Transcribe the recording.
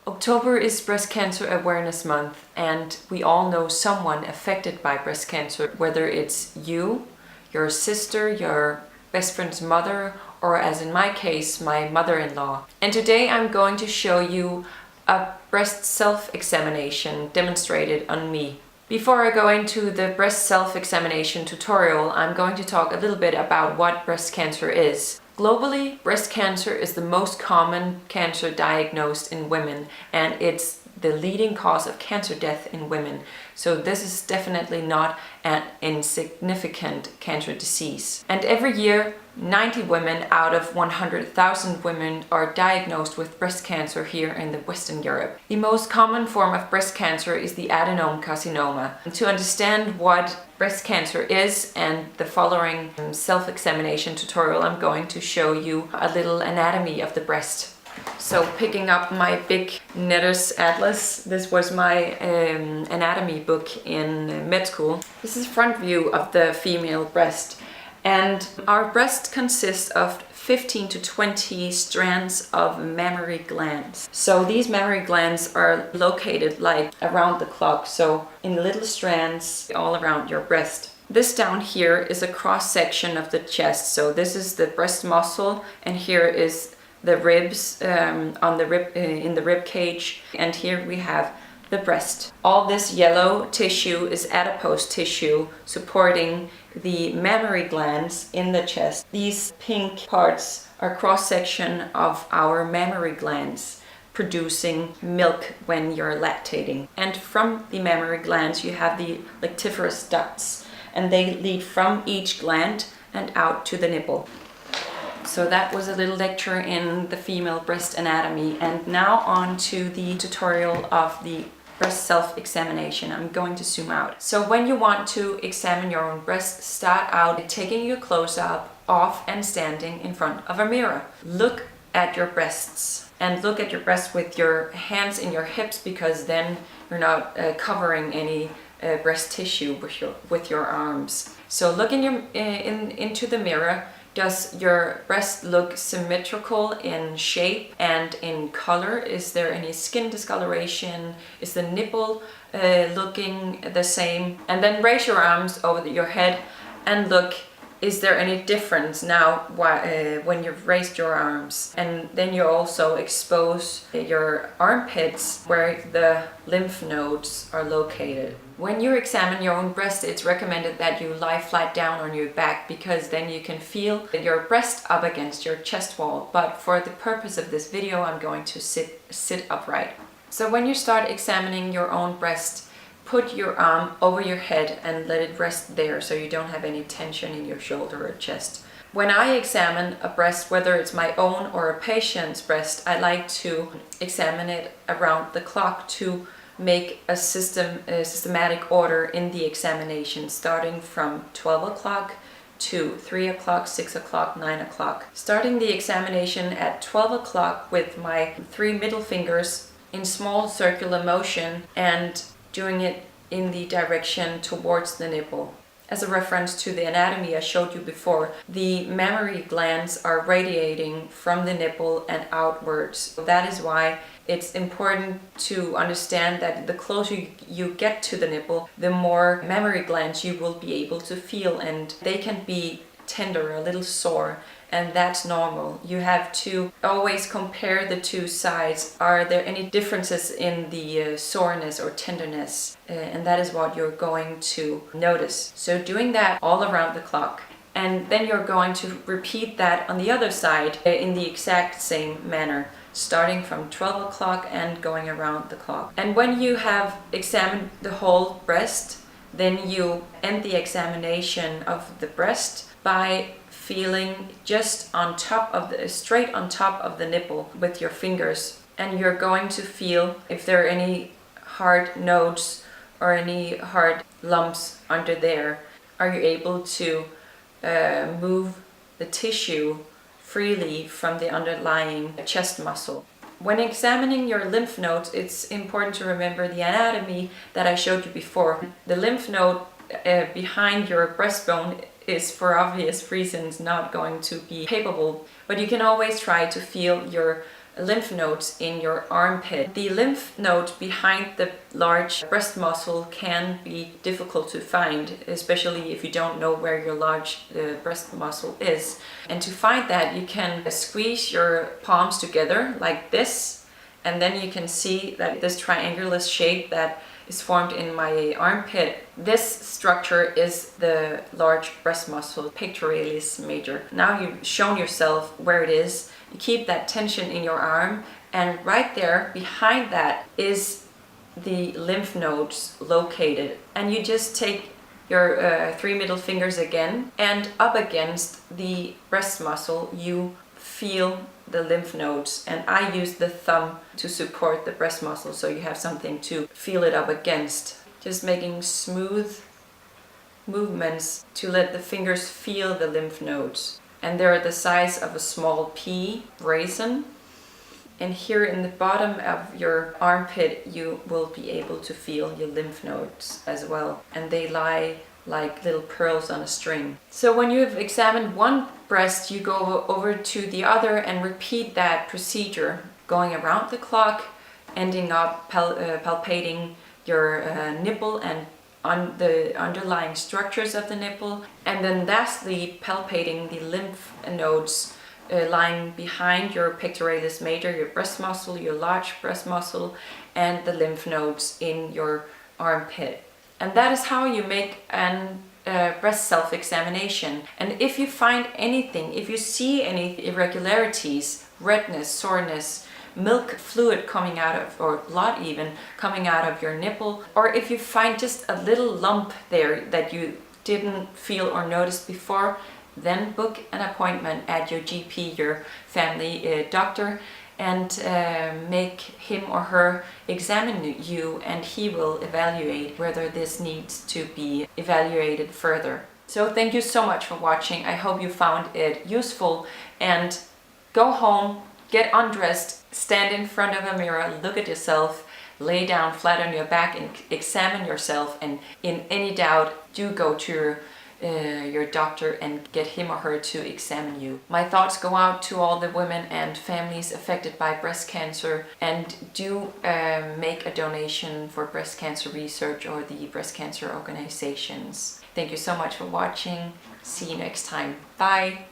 October is Breast Cancer Awareness Month, and we all know someone affected by breast cancer, whether it's you, your sister, your best friend's mother, or as in my case, my mother-in-law. And today I'm going to show you a breast self-examination demonstrated on me. Before I go into the breast self-examination tutorial, I'm going to talk a little bit about what breast cancer is. Globally, breast cancer is the most common cancer diagnosed in women, and it's the leading cause of cancer death in women. So this is definitely not an insignificant cancer disease. And every year, 90 women out of 100,000 women are diagnosed with breast cancer here in the Western Europe. The most common form of breast cancer is the adenocarcinoma. And to understand what breast cancer is and the following self-examination tutorial, I'm going to show you a little anatomy of the breast. So picking up my big Netter's Atlas, this was my anatomy book in med school. This is front view of the female breast. And our breast consists of 15 to 20 strands of mammary glands. So these mammary glands are located like around the clock, so in little strands all around your breast. This down here is a cross section of the chest. So this is the breast muscle, and here is the ribs on the rib in the rib cage, and here we have the breast. All this yellow tissue is adipose tissue supporting the mammary glands in the chest. These pink parts are cross-section of our mammary glands producing milk when you're lactating. And from the mammary glands you have the lactiferous ducts, and they lead from each gland and out to the nipple. So that was a little lecture in the female breast anatomy, and now on to the tutorial of the breast self-examination. I'm going to zoom out. So when you want to examine your own breast, start out taking your clothes up, off, and standing in front of a mirror. Look at your breasts, and look at your breasts with your hands in your hips, because then you're not covering any breast tissue with your arms. So look into the mirror. Does your breast look symmetrical in shape and in color? Is there any skin discoloration? Is the nipple looking the same? And then raise your arms over your head and look, is there any difference now when you've raised your arms? And then you also expose your armpits where the lymph nodes are located. When you examine your own breast, it's recommended that you lie flat down on your back, because then you can feel your breast up against your chest wall. But for the purpose of this video, I'm going to sit upright. So when you start examining your own breast, put your arm over your head and let it rest there, so you don't have any tension in your shoulder or chest. When I examine a breast, whether it's my own or a patient's breast, I like to examine it around the clock to make a systematic order in the examination, starting from 12 o'clock to 3 o'clock, 6 o'clock, 9 o'clock. Starting the examination at 12 o'clock with my 3 middle fingers in small circular motion and doing it in the direction towards the nipple. As a reference to the anatomy I showed you before, the mammary glands are radiating from the nipple and outwards. So that is why it's important to understand that the closer you get to the nipple, the more mammary glands you will be able to feel, and they can be tender, a little sore, and that's normal. You have to always compare the two sides. Are there any differences in the soreness or tenderness? And that is what you're going to notice. So doing that all around the clock. And then you're going to repeat that on the other side in the exact same manner, starting from 12 o'clock and going around the clock. And when you have examined the whole breast, then you end the examination of the breast by feeling just on top of straight on top of the nipple with your fingers. And you're going to feel if there are any hard nodes or any hard lumps under there. Are you able to move the tissue freely from the underlying chest muscle? When examining your lymph nodes, it's important to remember the anatomy that I showed you before. The lymph node behind your breastbone is, for obvious reasons, not going to be palpable, but you can always try to feel your lymph nodes in your armpit. The lymph node behind the large breast muscle can be difficult to find, especially if you don't know where your large breast muscle is. And to find that, you can squeeze your palms together like this, and then you can see that this triangular shape that is formed in my armpit. This structure is the large breast muscle, pectoralis major. Now you've shown yourself where it is. You keep that tension in your arm, and right there behind that is the lymph nodes located. And you just take your 3 middle fingers again, and up against the breast muscle you feel the lymph nodes, and I use the thumb to support the breast muscle, so you have something to feel it up against. Just making smooth movements to let the fingers feel the lymph nodes. And they're the size of a small pea raisin. And here in the bottom of your armpit you will be able to feel your lymph nodes as well, and they lie like little pearls on a string. So when you have examined one breast, you go over to the other and repeat that procedure, going around the clock, ending up palpating your nipple and on the underlying structures of the nipple, and then lastly palpating the lymph nodes lying behind your pectoralis major, your breast muscle, your large breast muscle, and the lymph nodes in your armpit. And that is how you make an breast self-examination. And if you find anything, if you see any irregularities, redness, soreness, milk fluid coming out of, or blood even, coming out of your nipple, or if you find just a little lump there that you didn't feel or notice before, then book an appointment at your GP, your family doctor, and make him or her examine you, and he will evaluate whether this needs to be evaluated further. So thank you so much for watching. I hope you found it useful, and go home, get undressed, stand in front of a mirror, look at yourself, lay down flat on your back and examine yourself, and in any doubt, do go to your doctor and get him or her to examine you. My thoughts go out to all the women and families affected by breast cancer, and do make a donation for breast cancer research or the breast cancer organizations. Thank you so much for watching. See you next time. Bye.